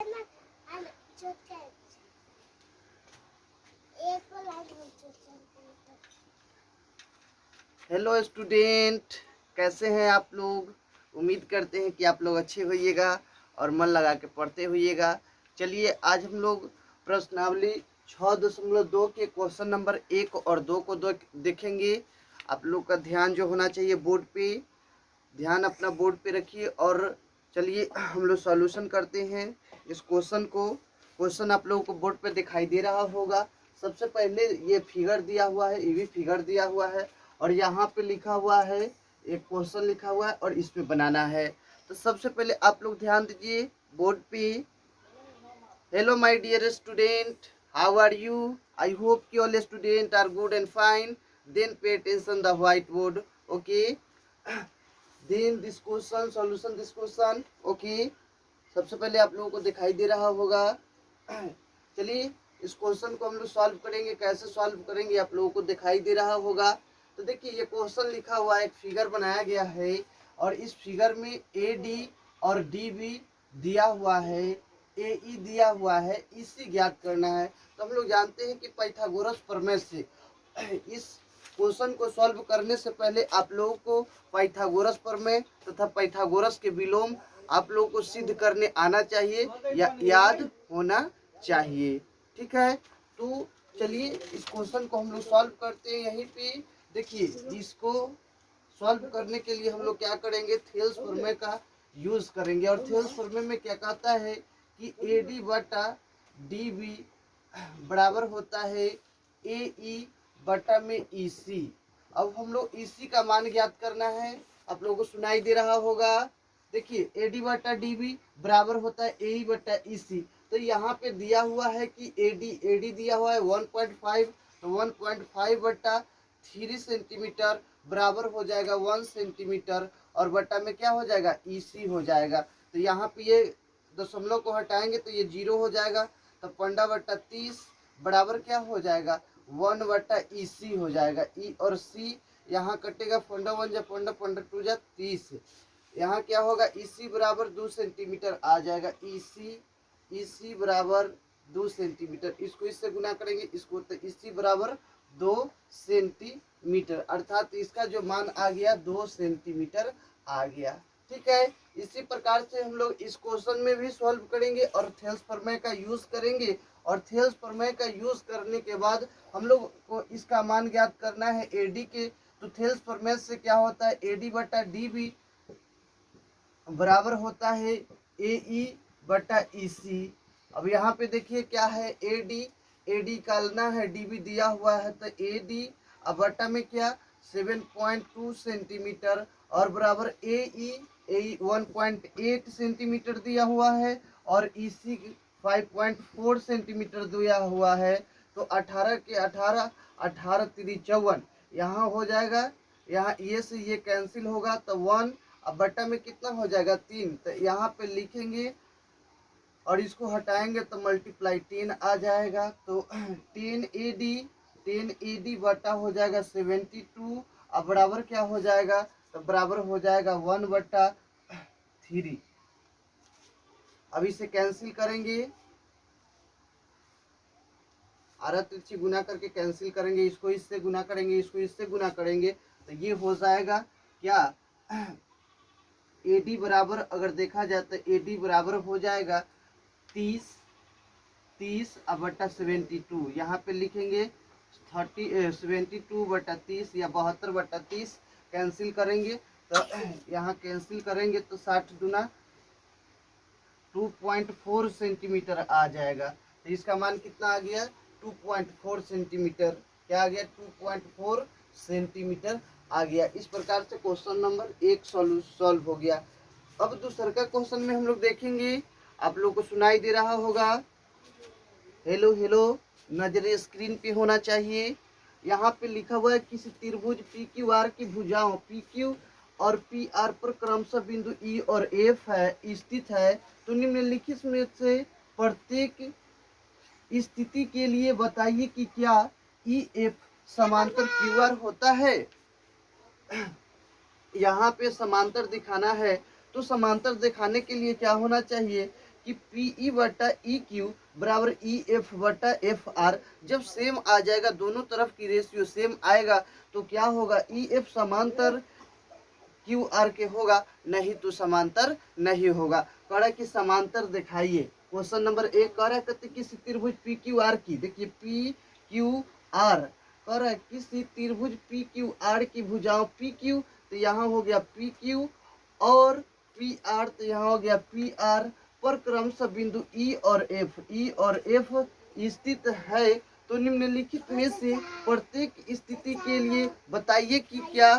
Hello student, कैसे हैं आप लोग। उम्मीद करते हैं कि आप लोग अच्छे होइएगा और मन लगा के पढ़ते होइएगा। चलिए आज हम लोग प्रश्नावली 6.2 के क्वेश्चन नंबर 1 और 2 को देखेंगे। आप लोग का ध्यान जो होना चाहिए बोर्ड पे, ध्यान अपना बोर्ड पे रखिए और चलिए हम लोग सॉल्यूशन करते हैं इस क्वेश्चन को। क्वेश्चन आप लोगों को बोर्ड पे दिखाई दे रहा होगा। सबसे पहले ये फिगर दिया हुआ है, ये भी फिगर दिया हुआ है और यहाँ पे लिखा हुआ है, एक क्वेश्चन लिखा हुआ है और इसमें बनाना है। तो सबसे पहले आप लोग ध्यान दीजिए बोर्ड पे। Hello my dear student, how are you? I hope कि all student are good and fine. Then pay attention the white board, okay. Then this question solution this question, okay. सबसे पहले आप लोगों को दिखाई दे रहा होगा। चलिए इस क्वेश्चन को हम लोग सॉल्व करेंगे। कैसे सॉल्व करेंगे आप लोगों को दिखाई दे रहा होगा। तो देखिए ये क्वेश्चन लिखा हुआ है, एक फिगर बनाया गया है और इस फिगर में ए डी और डी बी दिया हुआ है, ए ई दिया हुआ है, इसी ज्ञात करना है। तो हम लोग जानते हैं कि पाइथागोरस प्रमेय से इस क्वेश्चन को सॉल्व करने से पहले आप लोगों को पाइथागोरस प्रमेय तथा पाइथागोरस के विलोम आप लोगों को सिद्ध करने आना चाहिए या याद होना चाहिए, ठीक है। तो चलिए इस क्वेश्चन को हम लोग सॉल्व करते हैं। यहीं पे देखिए इसको सॉल्व करने के लिए हम लोग क्या करेंगे, थेल्स प्रमेय का यूज करेंगे। और थेल्स प्रमेय में क्या कहता है कि ए डी बटा डी बी बराबर होता है ए ई बटा में ई सी। अब हम लोग ई सी का मान ज्ञात करना है। आप लोगों को सुनाई दे रहा होगा। देखिए ए डी बटा डी बी बराबर होता है ए ई बटा ई सी। तो यहाँ पे दिया हुआ है कि ए डी दिया हुआ है 1.5, तो 1.5 बटा 3 सेंटीमीटर बराबर हो जाएगा 1 सेंटीमीटर और बटा में क्या हो जाएगा, ई सी हो जाएगा। तो यहाँ पे ये दशमलव को हटाएंगे तो ये 0 हो जाएगा। तो 15/30 बराबर क्या हो जाएगा, 1/EC हो जाएगा। ई और सी यहाँ कटेगा, 15 जा 15, 15 जा 30। यहाँ क्या होगा, EC बराबर 2 सेंटीमीटर आ जाएगा। EC बराबर 2 सेंटीमीटर। इसको इससे गुना करेंगे इसको, तो EC बराबर 2 सेंटीमीटर, अर्थात इसका जो मान आ गया 2 सेंटीमीटर आ गया, ठीक है। इसी प्रकार से हम लोग इस क्वेश्चन में भी सॉल्व करेंगे और थेल्स प्रमेय का यूज करेंगे। और थेल्स प्रमेय का यूज करने के बाद हम लोग को इसका मान ज्ञात करना है एडी के। तो थेल्स प्रमेय से क्या होता है, एडी बटा डी बी बराबर होता है ए ई बटा ई सी। अब यहाँ पे देखिए क्या है, ए डी निकालना है, डी बी दिया हुआ है, तो ए डी अब बटा में क्या 7.2 सेंटीमीटर और बराबर ए ई 1.8 सेंटीमीटर दिया हुआ है और ई सी 5.4 सेंटीमीटर दिया हुआ है। तो 18 के 18, 18 3 54, यहाँ हो जाएगा, यहाँ ये से ये कैंसिल होगा तो 1, अब बटा में कितना हो जाएगा 3। तो यहाँ पे लिखेंगे और इसको हटाएंगे तो मल्टीप्लाई 10 आ जाएगा। तो 10 ए डी बटा हो जाएगा 72। अब बराबर क्या हो जाएगा, तो बराबर हो जाएगा 1/3। अब इसे कैंसिल करेंगे, आरा तिरछी गुना करके कैंसिल करेंगे, इसको इससे गुना करेंगे, इसको इससे गुना करेंगे, तो ये हो जाएगा क्या, ए डी बराबर अगर देखा जाए तो ए डी बराबर हो जाएगा 30 अब बटा 72। यहाँ पे लिखेंगे 72/30 या 72/30। कैंसिल करेंगे तो यहाँ कैंसिल करेंगे तो 60 दूना 2.4 सेंटीमीटर आ जाएगा। तो इसका मान कितना आ गया, 2.4 सेंटीमीटर। क्या आ गया, 2.4 सेंटीमीटर आ गया। इस प्रकार से क्वेश्चन नंबर 1 सॉल्व हो गया। अब दूसरा का क्वेश्चन में हम लोग देखेंगे, आप लोग को सुनाई दे रहा होगा। हेलो हेलो, नजरे स्क्रीन पे होना चाहिए। यहाँ पे लिखा हुआ है किसी त्रिभुज पी क्यू आर की भुजाओं पी क्यू और पी आर पर क्रमशः बिंदु ई और एफ है स्थित है। तो निम्नलिखित में से प्रत्येक स्थिति के लिए बताइए कि क्या ई एफ समांतर क्यू आर होता है। यहाँ पे समांतर दिखाना है, तो समांतर दिखाने के लिए क्या होना चाहिए कि पी ई बटा ई क्यू बराबर ई एफ बटा एफ आर। जब सेम आ जाएगा, दोनों तरफ की रेशियो सेम आएगा, तो क्या होगा, ई एफ समांतर क्यू आर के होगा, नहीं तो समांतर नहीं होगा। कह रहा है कि समांतर दिखाइए। क्वेश्चन नंबर 1 कह रहा है कहते किसी त्रिभुज पी क्यू आर की, देखिए पी क्यू आर कह रहा है किसी त्रिभुज पी क्यू आर की भुजाओं पी क्यू, तो यहाँ हो गया पी क्यू, और पी आर तो यहाँ हो गया पी आर, पर क्रमशः बिंदु ई और एफ स्थित है। तो निम्नलिखित में से प्रत्येक स्थिति के लिए बताइए कि क्या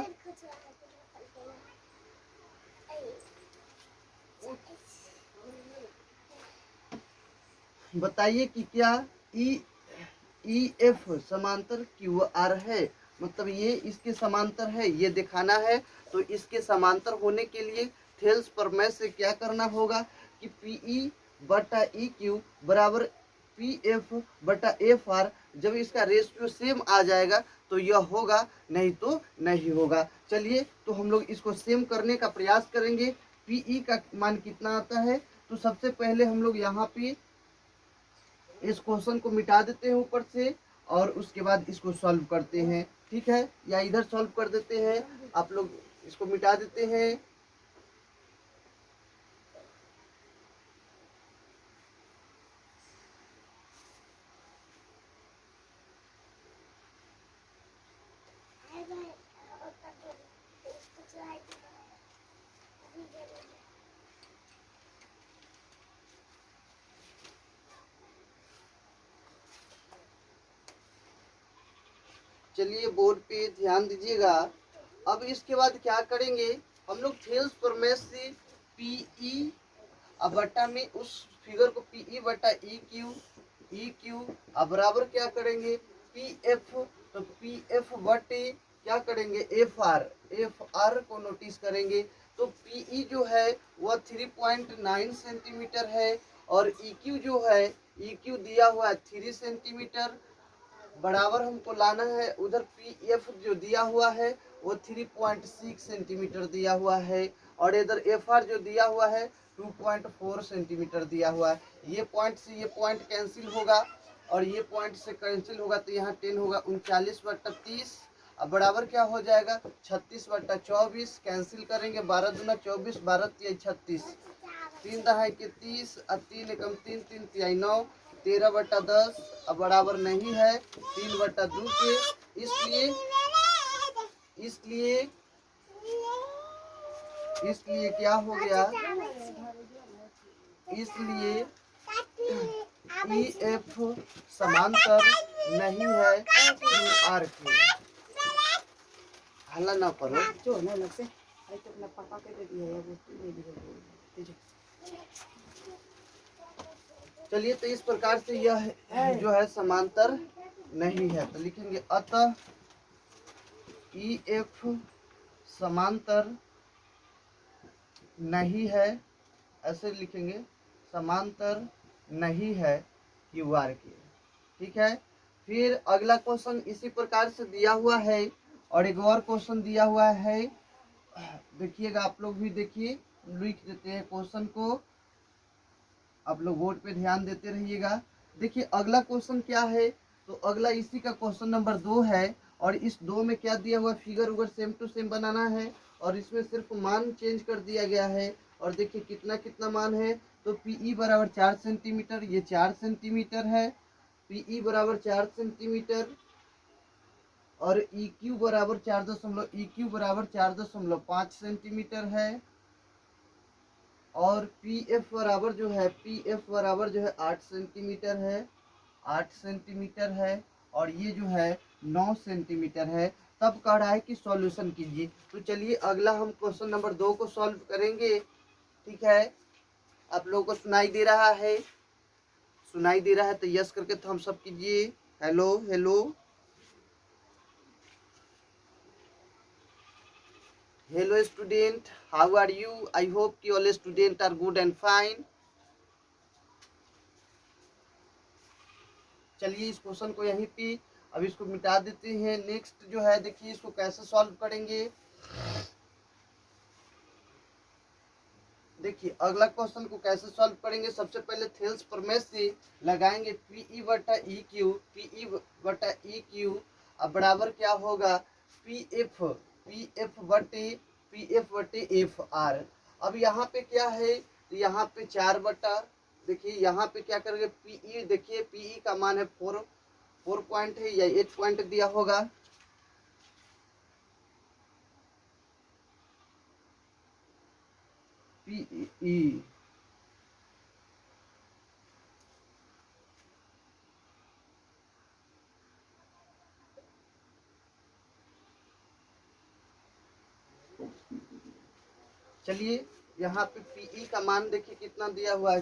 ई एफ समांतर क्यू आर है, मतलब ये इसके समांतर है, ये दिखाना है। तो इसके समांतर होने के लिए थेल्स प्रमेय से क्या करना होगा कि पी ई बटा ई क्यू बराबर पी एफ बटा एफ आर। जब इसका रेशियो सेम आ जाएगा तो यह होगा, नहीं तो नहीं होगा। चलिए तो हम लोग इसको सेम करने का प्रयास करेंगे। पी ई का मान कितना आता है, तो सबसे पहले हम लोग यहाँ पे इस क्वेश्चन को मिटा देते हैं ऊपर से, और उसके बाद इसको सॉल्व करते हैं। ठीक है, या इधर सॉल्व कर देते हैं, आप लोग इसको मिटा देते हैं। चलिए बोर्ड पे ध्यान दीजिएगा। अब इसके बाद क्या करेंगे, हम लोग थेल्स प्रमेय से पीई बटा में उस फिगर को पीई बटा ई क्यू अब बराबर क्या करेंगे पी एफ, तो पी एफ बटे क्या करेंगे एफ आर को नोटिस करेंगे। तो पीई जो है वह 3.9 सेंटीमीटर है, और ई क्यू जो है ई क्यू दिया हुआ है 3 सेंटीमीटर, बराबर हमको लाना है उधर पी एफ जो दिया हुआ है वो 3.6 सेंटीमीटर दिया हुआ है, और इधर एफ आर जो दिया हुआ है 2.4 सेंटीमीटर दिया हुआ है। ये पॉइंट से ये पॉइंट कैंसिल होगा, और ये पॉइंट से कैंसिल होगा, तो यहाँ 10 होगा 39/30। अब बराबर क्या हो जाएगा 36/24, कैंसिल करेंगे 12 दूना 24, 12 तिया 36, 3 दहाई के 30, 3 एकम 3, 3 तिहाई 9, 13/10। अब बराबर नहीं है 3/2 के, इसलिए इसलिए इसलिए क्या हो गया, इसलिए ई एफ समांतर नहीं है क्यू आर के। हल्ला ना करो, जो ना अलग से आई तो अपना पापा के दे दिया है वो दे दिया। चलिए तो इस प्रकार से यह जो है समांतर नहीं है, तो लिखेंगे अतः ई एफ समांतर नहीं है, ऐसे लिखेंगे समांतर नहीं है क्यू आर के। ठीक है, फिर अगला क्वेश्चन इसी प्रकार से दिया हुआ है, और एक और क्वेश्चन दिया हुआ है, देखिएगा आप लोग भी देखिए, लिख देते हैं क्वेश्चन को, आप लोग बोर्ड पे ध्यान देते रहिएगा। देखिए अगला क्वेश्चन क्या है, तो अगला इसी का क्वेश्चन नंबर 2 है, और इस 2 में क्या दिया हुआ, फिगर उगर सेम टू सेम बनाना है, और इसमें सिर्फ मान चेंज कर दिया गया है। और देखिए कितना कितना मान है, तो पीई बराबर 4 सेंटीमीटर, ये 4 सेंटीमीटर है, पीई बराबर 4 सेंटीमीटर, और ई क्यू बराबर 4.5 सेंटीमीटर है, और पी एफ बराबर जो है 8 सेंटीमीटर है, 8 सेंटीमीटर है, और ये जो है 9 सेंटीमीटर है। तब कह रहा है कि सॉल्यूशन कीजिए। तो चलिए अगला हम क्वेश्चन नंबर 2 को सॉल्व करेंगे। ठीक है, आप लोगों को सुनाई दे रहा है, सुनाई दे रहा है तो यस करके तो हम सब कीजिए। Hello hello hello student, how are you, I hope कि all student are good and fine. चलिए इस क्वेश्चन को यहीं पे अब इसको मिटा देते हैं। नेक्स्ट जो है देखिए इसको कैसे सॉल्व करेंगे। देखिए देखिए अगला क्वेश्चन को कैसे सॉल्व करेंगे। सबसे पहले थेल्स प्रमेय से लगाएंगे पीई बटा ई क्यू अब बराबर क्या होगा पी एफ बटे एफ आर। अब यहाँ पे क्या है, तो यहाँ पे 4 बटा, देखिए यहाँ पे क्या करेंगे पीई, देखिए पीई का मान है 4 पॉइंट है या 8 पॉइंट दिया होगा। पीई चलिए यहाँ पे पीई का मान देखिए कितना दिया हुआ है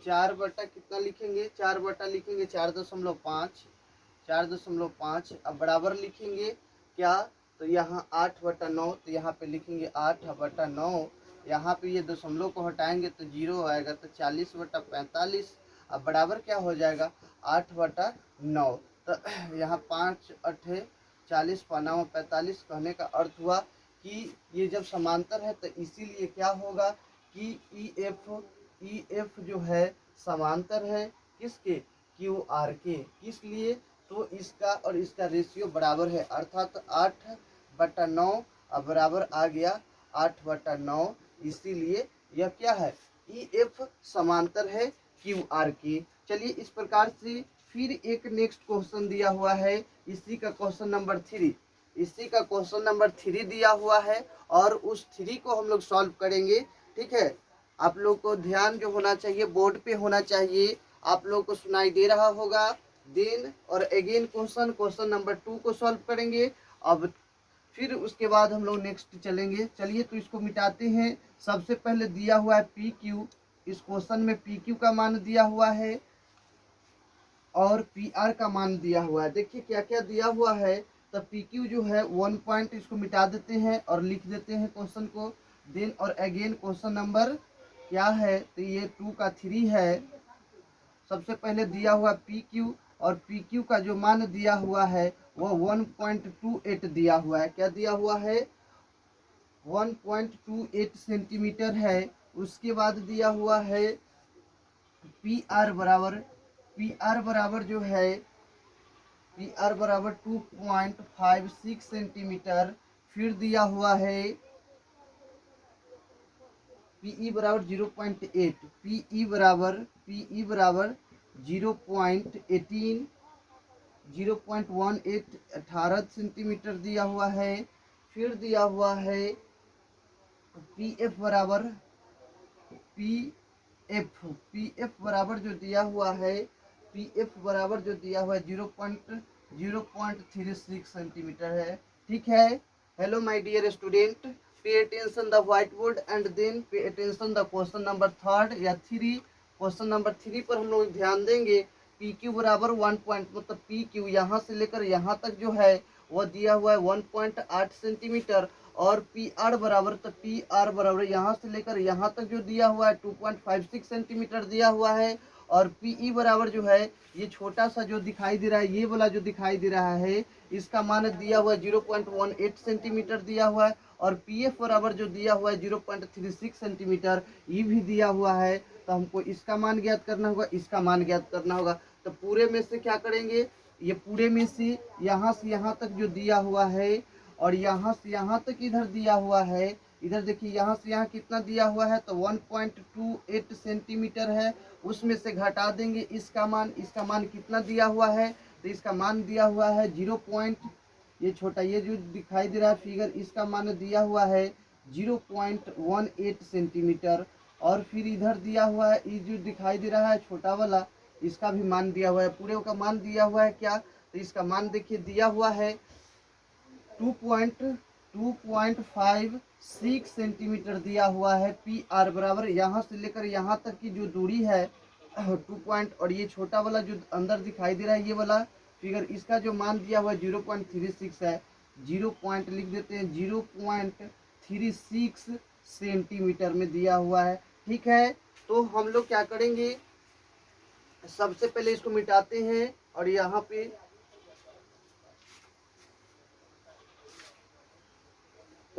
4 बटा कितना लिखेंगे 4 बटा लिखेंगे 4.5 अब बराबर लिखेंगे क्या, तो यहाँ 8/9, तो यहाँ पे लिखेंगे 8/9। यहाँ पे ये दशमलव को हटाएंगे तो 0 आएगा, तो 40/45 अब बराबर क्या हो जाएगा 8/9। तो यहाँ 5 8 40 5 45 कहने का अर्थ हुआ कि ये जब समांतर है तो इसीलिए क्या होगा कि ई एफ जो है समांतर है किसके, क्यू आर के। किस लिए, तो इसका और इसका रेशियो बराबर है, अर्थात 8/9 अब बराबर आ गया 8/9। इसीलिए यह क्या है, ई एफ समांतर है क्यू आर के। चलिए इस प्रकार से फिर एक नेक्स्ट क्वेश्चन दिया हुआ है, इसी का क्वेश्चन नंबर 3 दिया हुआ है और उस 3 को हम लोग सॉल्व करेंगे। ठीक है, आप लोग को ध्यान जो होना चाहिए बोर्ड पे होना चाहिए, आप लोग को सुनाई दे रहा होगा। देन और अगेन क्वेश्चन नंबर 2 को सॉल्व करेंगे। अब फिर उसके बाद हम लोग नेक्स्ट चलेंगे। चलिए तो इसको मिटाते हैं। सबसे पहले दिया हुआ है पी क्यू, इस क्वेश्चन में पी क्यू का मान दिया हुआ है और पी आर का मान दिया हुआ है। देखिए क्या क्या दिया हुआ है, तो पी क्यू जो है 1 पॉइंट, इसको मिटा देते हैं और लिख देते हैं क्वेश्चन को। देन और अगेन क्वेश्चन नंबर क्या है, तो ये 2 का 3 है। सबसे पहले दिया हुआ पी क्यू और पी क्यू का जो मान दिया हुआ है वह 1.28 दिया हुआ है। क्या दिया हुआ है, 1.28 सेंटीमीटर है। उसके बाद दिया हुआ है पी आर बराबर जो है पी आर बराबर 2.56 सेंटीमीटर। फिर दिया हुआ है पीई बराबर 0.8, पीई बराबर 0.18 18 सेंटीमीटर दिया हुआ है। फिर दिया हुआ है पी एफ बराबर जो दिया हुआ है 0.36 सेंटीमीटर है। ठीक है, hello my dear student, pay attention the white board and then pay attention the question number 3 या 3। क्वेश्चन नंबर 3 पर हम लोग ध्यान देंगे। पी क्यू बराबर 1 पॉइंट, मतलब पी क्यू यहाँ से लेकर यहाँ तक जो है वह दिया हुआ है 1.8 सेंटीमीटर और पी आर बराबर, तो पी आर बराबर यहाँ से लेकर यहाँ तक जो दिया हुआ है 2.56 सेंटीमीटर दिया हुआ है। और पीई बराबर जो है ये छोटा सा जो दिखाई दे रहा है, ये वाला जो दिखाई दे रहा है, इसका मान दिया हुआ है 0.18 सेंटीमीटर दिया हुआ है। और पी एफ बराबर जो दिया हुआ है 0.36 सेंटीमीटर, ये भी दिया हुआ है। तो हमको इसका मान ज्ञात करना होगा, इसका मान ज्ञात करना होगा। तो पूरे में से क्या करेंगे, ये पूरे में से यहाँ तक जो दिया हुआ है और यहाँ से यहाँ तक इधर दिया हुआ है, इधर देखिए यहाँ से यहाँ कितना दिया हुआ है, तो 1.28 सेंटीमीटर है। उसमें से घटा देंगे इसका मान कितना दिया हुआ है, तो इसका मान दिया हुआ है 0. ये छोटा ये जो दिखाई दे रहा है फिगर, इसका मान दिया हुआ है 0.18 सेंटीमीटर। और फिर इधर दिया हुआ है ये जो दिखाई दे रहा है छोटा वाला, इसका भी मान दिया हुआ है। पूरे का मान दिया हुआ है क्या, तो इसका मान देखिए दिया हुआ है 2.56 सेंटीमीटर दिया हुआ है। पी आर बराबर यहाँ से लेकर यहाँ तक की जो दूरी है 2 पॉइंट, और ये छोटा वाला जो अंदर दिखाई दे रहा है ये वाला फिगर, इसका जो मान दिया हुआ है 0.36 है। 0 पॉइंट लिख देते हैं, 0.36 सेंटीमीटर में दिया हुआ है। ठीक है, तो हम लोग क्या करेंगे, सबसे पहले इसको मिटाते हैं और यहाँ पे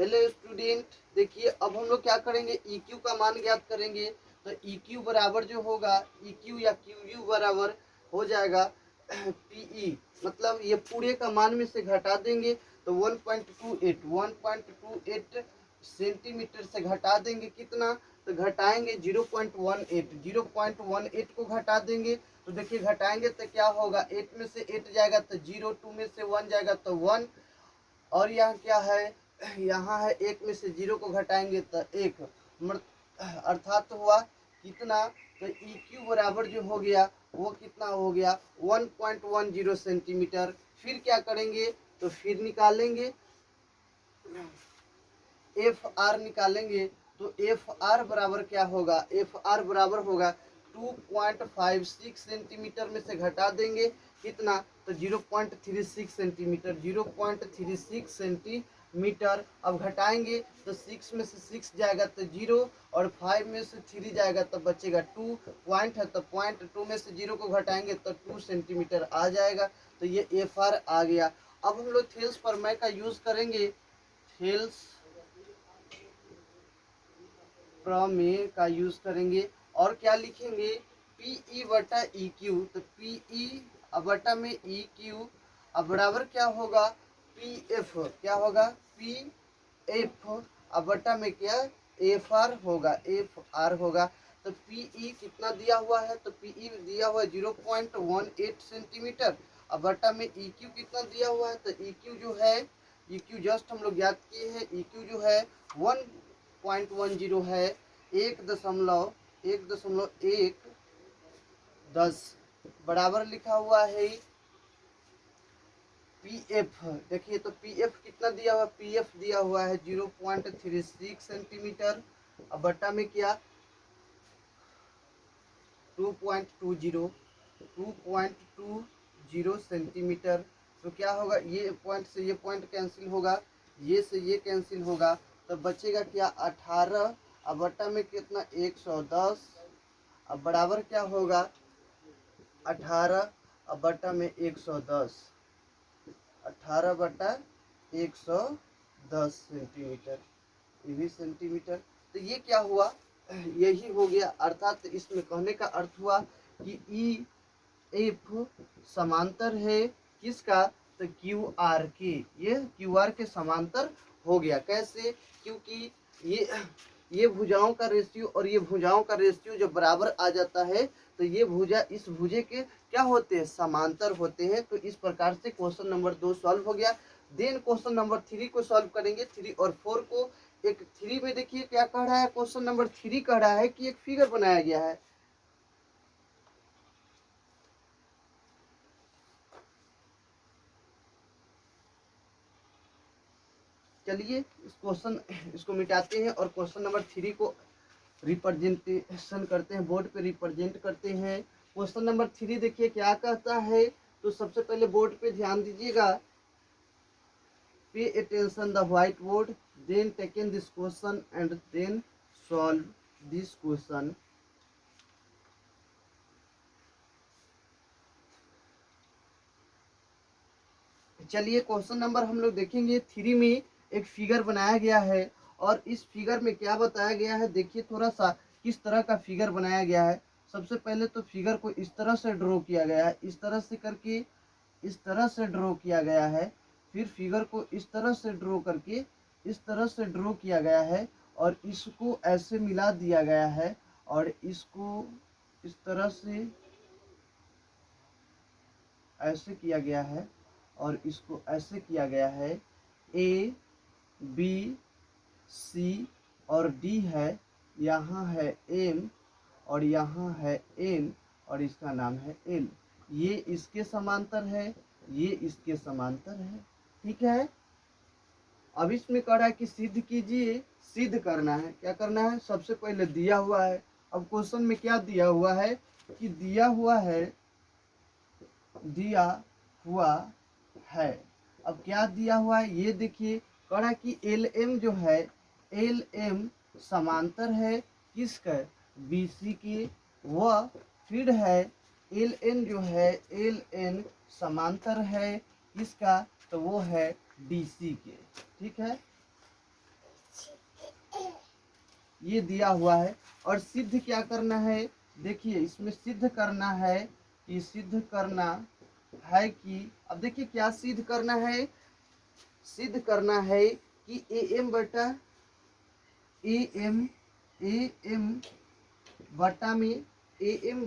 हेलो स्टूडेंट, देखिए अब हम लोग क्या करेंगे, EQ का मान ज्ञात करेंगे। तो EQ बराबर जो होगा, EQ या QU बराबर हो जाएगा PE, मतलब ये पूरे का मान में से घटा देंगे तो 1.28 सेंटीमीटर से घटा देंगे कितना, तो घटाएंगे 0.18 को घटा देंगे। तो देखिए घटाएंगे तो क्या होगा, 8 में से 8 जाएगा तो 0, 2 में से 1 जाएगा तो 1, और यहाँ क्या है, यहाँ है 1 में से 0 को घटाएंगे तो 1, अर्थात हुआ कितना, तो EQ बराबर जो हो गया वो कितना हो गया 1.10 सेंटीमीटर। फिर क्या करेंगे, तो फिर निकालेंगे FR निकालेंगे। तो FR बराबर क्या होगा, FR बराबर होगा 2.56 सेंटीमीटर में से घटा देंगे कितना, तो 0.36 सेंटीमीटर, 0.36 सेंटीमीटर। अब घटाएंगे तो 6 में से 6 जाएगा तो 0, और 5 में से 3 जाएगा तो बचेगा 2, पॉइंट है तो पॉइंट 2 में से 0 को घटाएंगे तो 2 सेंटीमीटर आ जाएगा। तो ये FR आ गया। अब हम लोग थेल्स प्रमेय का यूज करेंगे, थेल्स प्रमेय का यूज करेंगे, और क्या लिखेंगे, PE बटा EQ। तो PE बटा में EQ अब बराबर क्या होगा, PF, क्या होगा PF अब बटा में क्या FR होगा, FR होगा। तो PE कितना दिया हुआ है, तो PE दिया हुआ है 0.18 सेंटीमीटर, अब बटा में EQ कितना दिया हुआ है, तो EQ जो है, EQ जस्ट हम लोग याद किए हैं, EQ जो है 1.10 है, 1.110 बराबर लिखा हुआ है PF। देखिए तो PF कितना दिया हुआ, PF दिया हुआ है 0.36 सेंटीमीटर, अब बटा में क्या 2.20 सेंटीमीटर। तो क्या होगा, ये पॉइंट से ये पॉइंट कैंसिल होगा, ये से ये कैंसिल होगा, तो बचेगा क्या 18, अब बटा में कितना 110, अब बराबर क्या होगा 18 अब बटा में 110, 18 बटा 110 सेंटीमीटर, ये भी सेंटीमीटर। तो ये क्या हुआ, यही हो गया। अर्थात इसमें कहने का अर्थ हुआ कि EF समांतर है किसका, तो QR के, ये QR के समांतर हो गया। कैसे, क्योंकि ये भुजाओं का रेशियो और ये भुजाओं का रेशियो जब बराबर आ जाता है तो ये भुजा इस भुजे के क्या होते हैं, समांतर होते हैं। तो इस प्रकार से क्वेश्चन नंबर 2 सॉल्व हो गया। देन क्वेश्चन नंबर 3 को सॉल्व करेंगे, 3 और 4 को। एक 3 में देखिए क्या कह रहा है, क्वेश्चन नंबर 3 कह रहा है कि एक फिगर बनाया गया है। चलिए इस क्वेश्चन इसको मिटाते हैं और क्वेश्चन नंबर 3 को रिप्रेजेंटेशन करते हैं, बोर्ड पे रिप्रेजेंट करते हैं। क्वेश्चन नंबर 3 देखिए क्या कहता है, तो सबसे पहले बोर्ड पे ध्यान दीजिएगा, pay attention the white board, then taken this question and then solve this question. चलिए क्वेश्चन नंबर हम लोग देखेंगे 3 में एक फिगर बनाया गया है, और इस फिगर में क्या बताया गया है, देखिए थोड़ा सा किस तरह का फिगर बनाया गया है। सबसे पहले तो फिगर को इस तरह से ड्रॉ किया गया है, इस तरह से करके इस तरह से ड्रॉ किया गया है। फिर फिगर को इस तरह से ड्रॉ करके इस तरह से ड्रॉ किया गया है, और इसको ऐसे मिला दिया गया है, और इसको इस तरह से ऐसे किया गया है, और इसको ऐसे किया गया है। A B C और D है, यहाँ है M और यहाँ है N, और इसका नाम है L। ये इसके समांतर है, ये इसके समांतर है, ठीक है। अब इसमें कह रहा है कि सिद्ध कीजिए, सिद्ध करना है। क्या करना है, सबसे पहले दिया हुआ है। अब क्वेश्चन में क्या दिया हुआ है, कि दिया हुआ है अब क्या दिया हुआ है, ये देखिए कह रहा है कि LM जो है, LM समांतर है किसका, BC के। वह फिर है LN जो है, LN समांतर है किसका, तो वो है DC के, ठीक है। ये दिया हुआ है। और सिद्ध क्या करना है, देखिए इसमें सिद्ध करना है कि अब देखिए क्या सिद्ध करना है, सिद्ध करना है कि ए एम बटा ए एम बटा में ए एम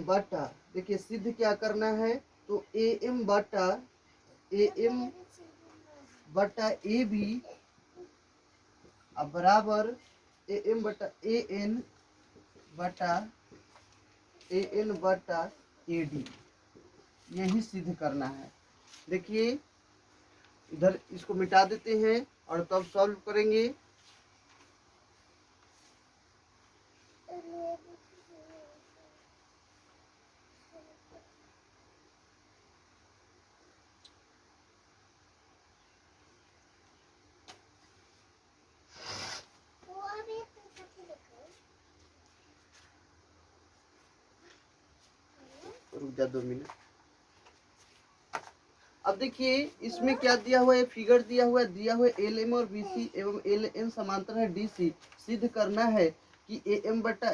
बटा देखिए सिद्ध क्या करना है, तो ए एम बटा ए बी अब बराबर ए एम बटा ए एन बटा ए डी, यही सिद्ध करना है। देखिए इधर इसको मिटा देते हैं और तब सॉल्व करेंगे। रुक जा 2 मिनट। अब देखिए इसमें क्या दिया हुआ है, फिगर दिया हुआ है एल एम और बी सी एवं एल एन समांतर है डी सी। सिद्ध करना है कि ए एम बटा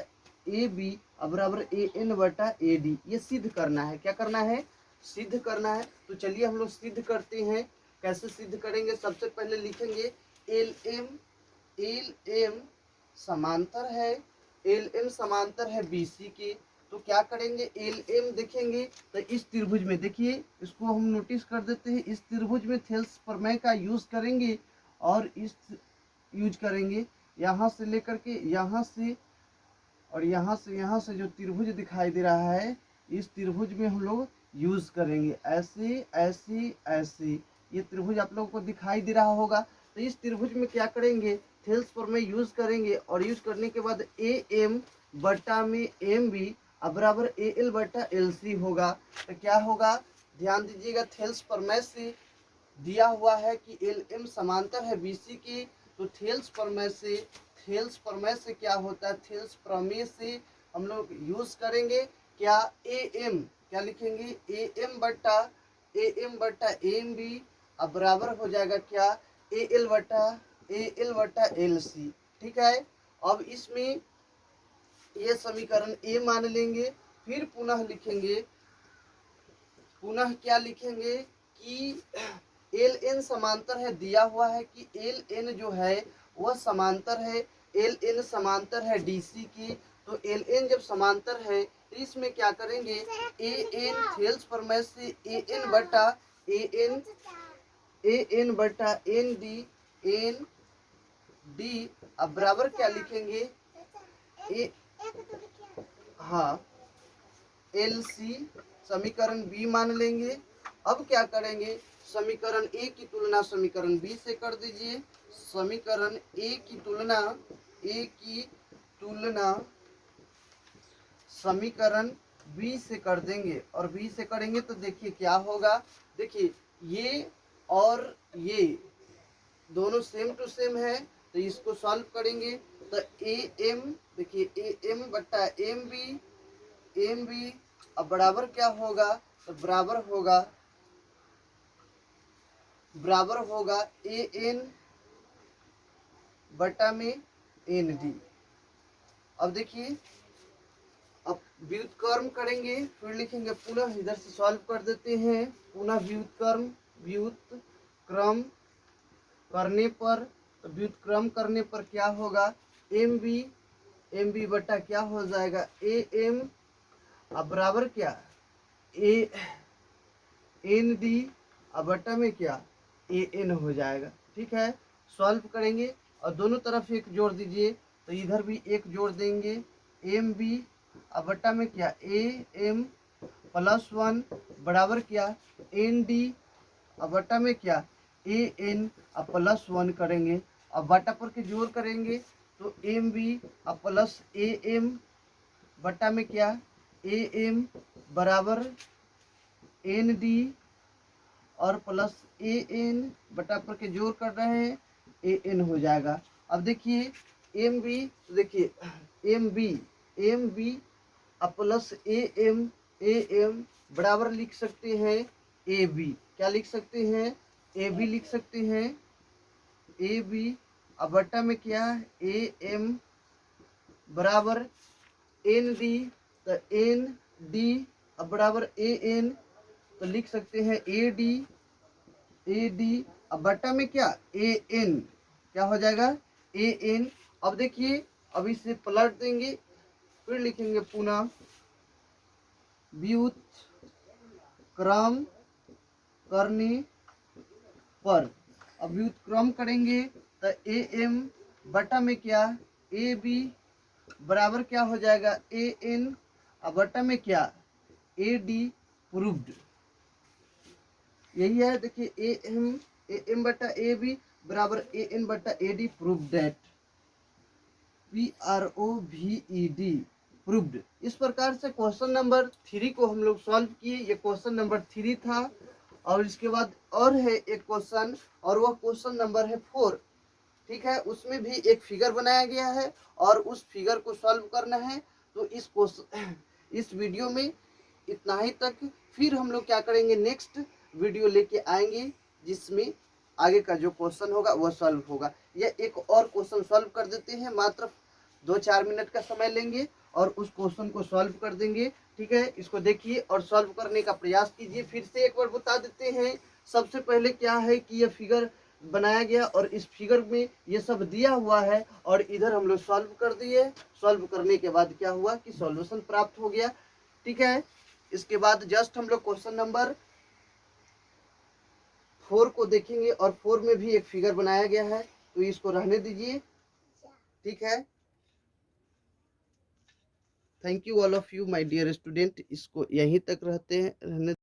ए बी बराबर ए एन बटा ए डी, ये सिद्ध करना है। क्या करना है, सिद्ध करना है। तो चलिए हम लोग सिद्ध करते हैं। कैसे सिद्ध करेंगे, सबसे पहले लिखेंगे एल एम समांतर है बी सी के। तो क्या करेंगे, एल एम देखेंगे तो इस त्रिभुज में, देखिए इसको हम नोटिस कर देते हैं, इस त्रिभुज में थेल्स प्रमेय का यूज करेंगे और इस यूज करेंगे यहाँ से लेकर के यहाँ से और यहाँ से जो त्रिभुज दिखाई दे रहा है, इस त्रिभुज में हम लोग यूज करेंगे ऐसे ऐसे ऐसे। ये त्रिभुज आप लोगों को दिखाई दे रहा होगा। तो इस त्रिभुज में क्या करेंगे, थेल्स प्रमेय यूज करेंगे और यूज करने के बाद ए एम बटा में एम बी बराबर ए एल बटा एल सी होगा। तो क्या होगा, ध्यान दीजिएगा, थेल्स प्रमेय से दिया हुआ है कि एल एम समांतर है बी सी की। तो थेल्स प्रमेय से क्या होता है, थेल्स प्रमेय से हम लोग यूज करेंगे क्या, ए एम क्या लिखेंगे, ए एम बटा एम बी अब बराबर हो जाएगा क्या, ए एल बटा एल सी। ठीक है। अब इसमें ये समीकरण ए मान लेंगे, फिर पुनः क्या लिखेंगे कि एल एन समांतर है, दिया हुआ है कि एल एन जो है वह समांतर है, एल एन समांतर है डीसी की। तो एल एन जब समांतर है तो इसमें क्या करेंगे, ए एन थेल्स प्रमेय से ए एन बटा एन डी अब बराबर क्या लिखेंगे, ए हाँ एल सी, समीकरण बी मान लेंगे। अब क्या करेंगे, समीकरण ए की तुलना समीकरण बी से कर दीजिए। समीकरण ए की तुलना समीकरण बी से कर देंगे और बी से करेंगे तो देखिए क्या होगा, देखिए ये और ये दोनों सेम टू सेम है। तो इसको सॉल्व करेंगे तो ए एम, देखिए ए एम बटा एम बी अब बराबर क्या होगा, तो बराबर होगा ए एन बटा में एन डी। अब देखिए, अब व्युत्क्रम करेंगे, फिर लिखेंगे पुनः, इधर से सॉल्व कर देते हैं, पुनः व्युत्क्रम करने पर क्या होगा, एम बी बटा क्या हो जाएगा, ए एम अब बराबर क्या, ए एन डी अब बटा में क्या, ए एन हो जाएगा। ठीक है। सॉल्व करेंगे और दोनों तरफ एक जोड़ दीजिए, तो इधर भी एक जोड़ देंगे, एम बी अब बटा में क्या, ए एम प्लस 1 बराबर क्या, एन डी अब बटा में क्या, ए एन अब प्लस 1 करेंगे। अब बटा पर के जोड़ करेंगे तो एम बी अब प्लस ए एम बटा में क्या, ए एम बराबर एन डी और प्लस ए एन बटा पर के जोड़ कर रहे हैं, ए एन हो जाएगा। अब देखिए एम बी, देखिए एम बी अब प्लस ए एम बराबर लिख सकते हैं ए बी, क्या लिख सकते हैं, ए बी लिख सकते हैं, ए बी अब बट्टा में क्या, ए एम बराबर एन डी, तो एन डी अब बराबर ए एन, तो लिख सकते हैं ए डी अब बट्टा में क्या, ए एन, क्या हो जाएगा, ए एन। अब देखिए, अब इसे पलट देंगे, फिर लिखेंगे पुनः व्युत्क्रम करने पर। अब व्युत्क्रम करेंगे तो ए एम बटा में क्या, ए बी बराबर क्या हो जाएगा, ए एन, अब बटा में क्या, ए डी प्रूव्ड। यही है, देखिए ए एम बटा ए बी बराबर ए एन बटा A D proved that, PROVED proved. इस प्रकार से क्वेश्चन नंबर 3 को हम लोग सॉल्व किए। ये क्वेश्चन नंबर 3 था। और इसके बाद और है एक क्वेश्चन, और वह क्वेश्चन नंबर है 4। ठीक है, उसमें भी एक फिगर बनाया गया है और उस फिगर को सॉल्व करना है। तो इस वीडियो में इतना ही तक। फिर हम लोग क्या करेंगे, नेक्स्ट वीडियो लेके आएंगे जिसमें आगे का जो क्वेश्चन होगा वह सॉल्व होगा। या एक और क्वेश्चन सॉल्व कर देते हैं, मात्र 2-4 मिनट का समय लेंगे और उस क्वेश्चन को सॉल्व कर देंगे। ठीक है, इसको देखिए और सॉल्व करने का प्रयास कीजिए। फिर से एक बार बता देते हैं, सबसे पहले क्या है कि यह फिगर बनाया गया और इस फिगर में ये सब दिया हुआ है और इधर हम लोग सॉल्व कर दिए। सॉल्व करने के बाद क्या हुआ कि सॉल्यूशन प्राप्त हो गया। ठीक है, इसके बाद जस्ट हम लोग क्वेश्चन नंबर 4 को देखेंगे और 4 में भी एक फिगर बनाया गया है, तो इसको रहने दीजिए। ठीक है, thank you all of you my dear student. इसको यहीं तक रहने